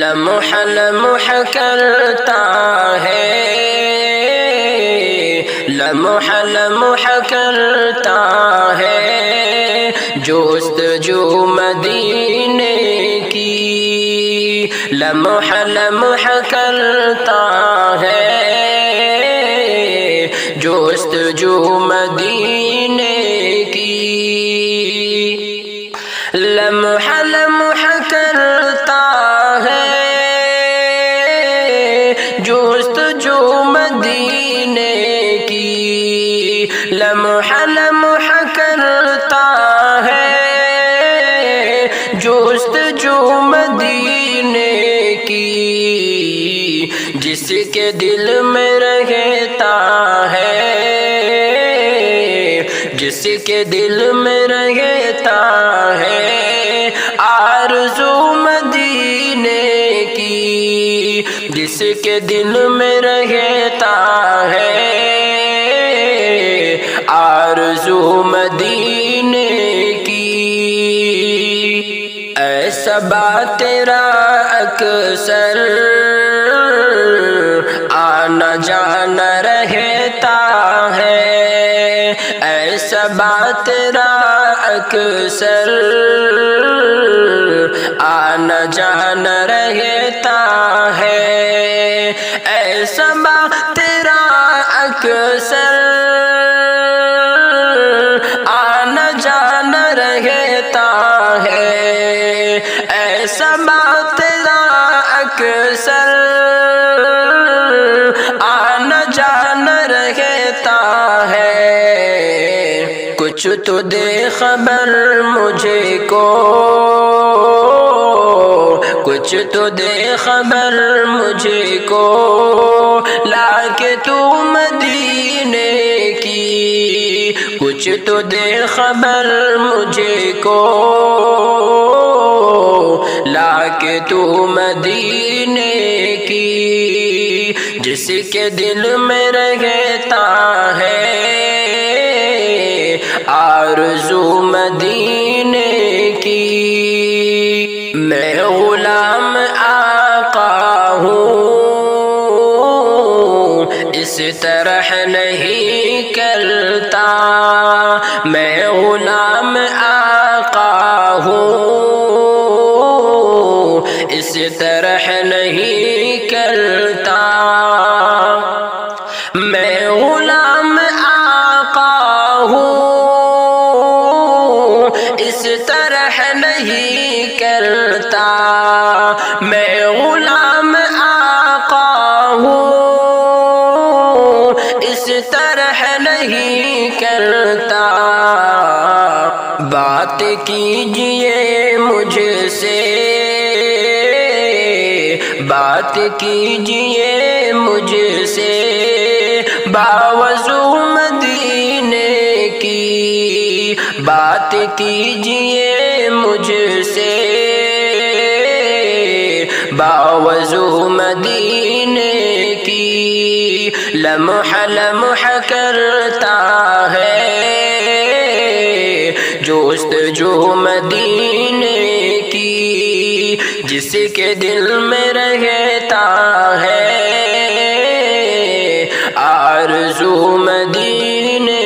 لمحہ لمحہ کرتا ہے، لمحہ لمحہ کرتا ہے جستجو مدینے کی، لمحہ لمحہ کرتا ہے جستجو مدینے کی، لمحہ لمحہ کرتا ہے جستجو مدینے کی، لمحہ لمحہ کرتا ہے جستجو مدینے کی، جس کے دل میں رہتا ہے، جس کے دل میں رہتا ہے آرزو مدینے کی، جس کے دل میں رہتا ہے آرزو مدینے کی، ایسا بات تیرا اکثر آنا جانا رہتا ہے، ایسا بات تیرا اکثر آنا جانا رہتا ہے، ایسا بات تیرا اکثر آنا جانا رہتا ہے، ایسا بات تیرا اکثر آنا جانا رہتا ہے، کچھ تو دے خبر مجھے کو، کچھ تو دے خبر مجھے کو لا کے تو مدینے کی، کچھ تو دے خبر مجھے کو لا کے تو مدینے کی، جس کے دل میں رہتا ہے آرزو مدینے کی، میں غلام آقا ہوں اس طرح نہیں کرتا، میں غلام آقا ہوں اس طرح نہیں کرتا، میں غلام آقا ہوں اس طرح نہیں کرتا، میں غلام آقا ہوں اس طرح نہیں کرتا، بات کیجئے مجھ سے، بات کیجئے مجھ سے باوضو مدینے کی، بات کیجئے مجھ سے باوضو مدینے کی، لمحہ لمحہ کرتا ہے جستجو مدینے کی، جس کے دل میں رہتا ہے آرزو مدینے